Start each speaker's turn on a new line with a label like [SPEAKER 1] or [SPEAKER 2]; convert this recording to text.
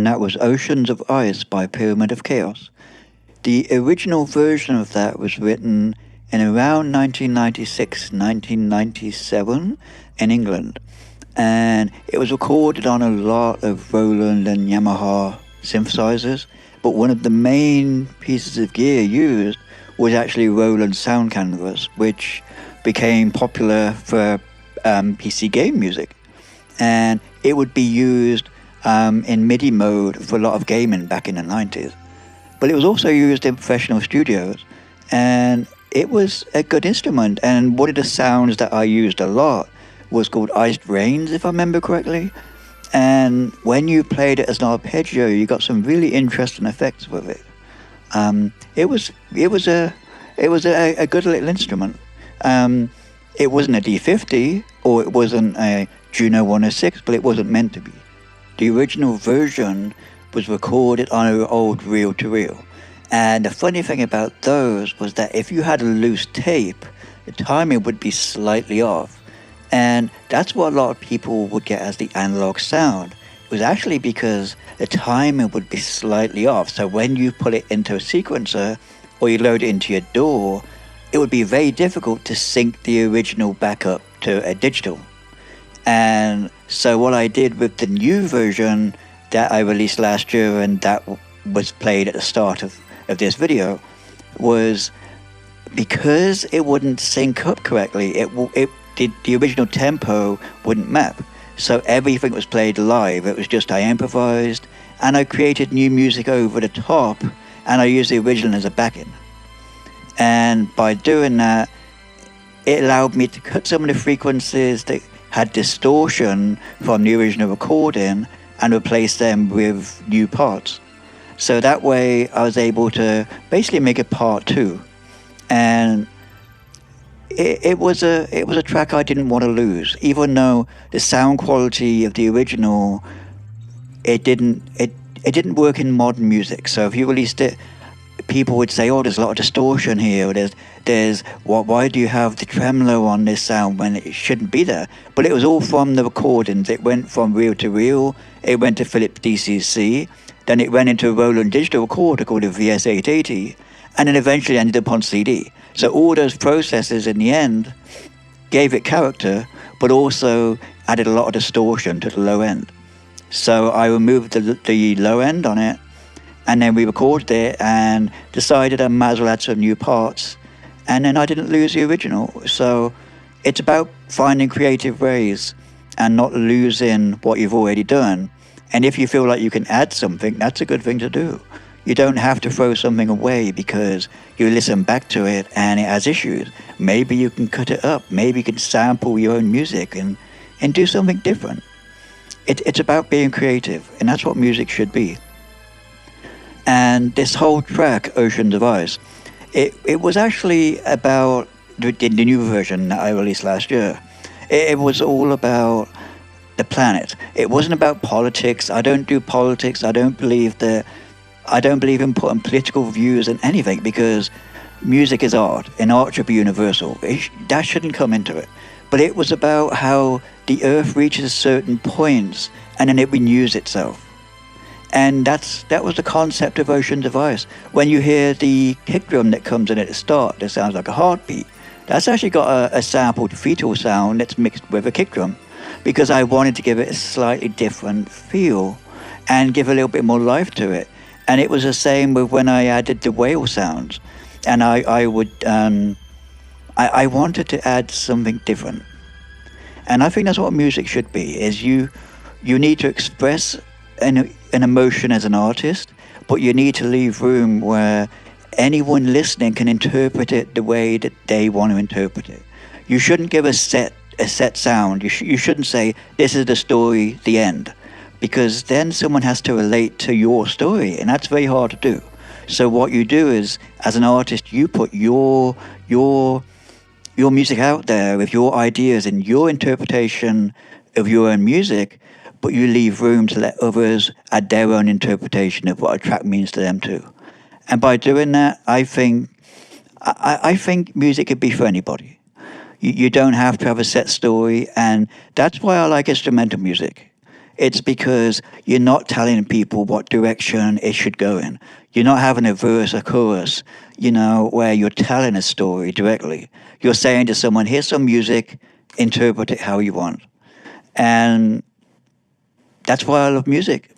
[SPEAKER 1] and that was Oceans of Ice by Pyramid of Chaos. The original version of that was written in around 1996-1997 in England, and it was recorded on a lot of Roland and Yamaha synthesizers, but one of the main pieces of gear used was actually Roland Sound Canvas, which became popular for PC game music. And it would be used in MIDI mode for a lot of gaming back in the 90s. But it was also used in professional studios, and it was a good instrument. And one of the sounds that I used a lot was called Iced Rains, if I remember correctly. And when you played it as an arpeggio, you got some really interesting effects with it. It was a good little instrument. It wasn't a D50 or it wasn't a Juno 106, but it wasn't meant to be. The original version was recorded on an old reel-to-reel. And the funny thing about those was that if you had a loose tape, the timing would be slightly off. And that's what a lot of people would get as the analog sound. It was actually because the timing would be slightly off. So when you put it into a sequencer or you load it into your DAW, it would be very difficult to sync the original back up to a digital. And so what I did with the new version that I released last year and that was played at the start of this video was because it wouldn't sync up correctly, the original tempo wouldn't map. So everything was played live. It was just I improvised and I created new music over the top and I used the original as a backing. And by doing that, it allowed me to cut some of the frequencies that had distortion from the original recording and replace them with new parts. So that way I was able to basically make a part two. And it was a track I didn't want to lose, even though the sound quality of the original, it didn't work in modern music. So if you released it, people would say, "Oh, there's a lot of distortion here. Or why do you have the tremolo on this sound when it shouldn't be there?" But it was all from the recordings. It went from reel to reel. It went to Philips DCC. Then it went into a Roland digital recorder called a VS880, and then eventually ended up on CD. So all those processes in the end gave it character, but also added a lot of distortion to the low end. So I removed the low end on it, and then we recorded it and decided I might as well add some new parts, and then I didn't lose the original. So it's about finding creative ways and not losing what you've already done. And if you feel like you can add something, that's a good thing to do. You don't have to throw something away because you listen back to it and it has issues. Maybe you can cut it up. Maybe you can sample your own music and do something different. It's about being creative, and that's what music should be. And this whole track, Oceans of Ice, it was actually about the new version that I released last year. It was all about the planet. It wasn't about politics. I don't do politics. I don't believe in putting political views in anything, because music is art, and art should be universal. That shouldn't come into it. But it was about how the Earth reaches certain points and then it renews itself. And that was the concept of Oceans of Ice. When you hear the kick drum that comes in at the start, that sounds like a heartbeat. That's actually got a sampled fetal sound that's mixed with a kick drum, because I wanted to give it a slightly different feel and give a little bit more life to it. And it was the same with when I added the whale sounds. And I wanted to add something different. And I think that's what music should be, is you need to express an emotion as an artist, but you need to leave room where anyone listening can interpret it the way that they want to interpret it. You shouldn't give a set sound. You shouldn't say, this is the story, the end. Because then someone has to relate to your story, and that's very hard to do. So what you do is, as an artist, you put your music out there with your ideas and your interpretation of your own music, but you leave room to let others add their own interpretation of what a track means to them too. And by doing that, I think music could be for anybody. You don't have to have a set story, and that's why I like instrumental music. It's because you're not telling people what direction it should go in. You're not having a verse or chorus, where you're telling a story directly. You're saying to someone, here's some music, interpret it how you want. And that's why I love music.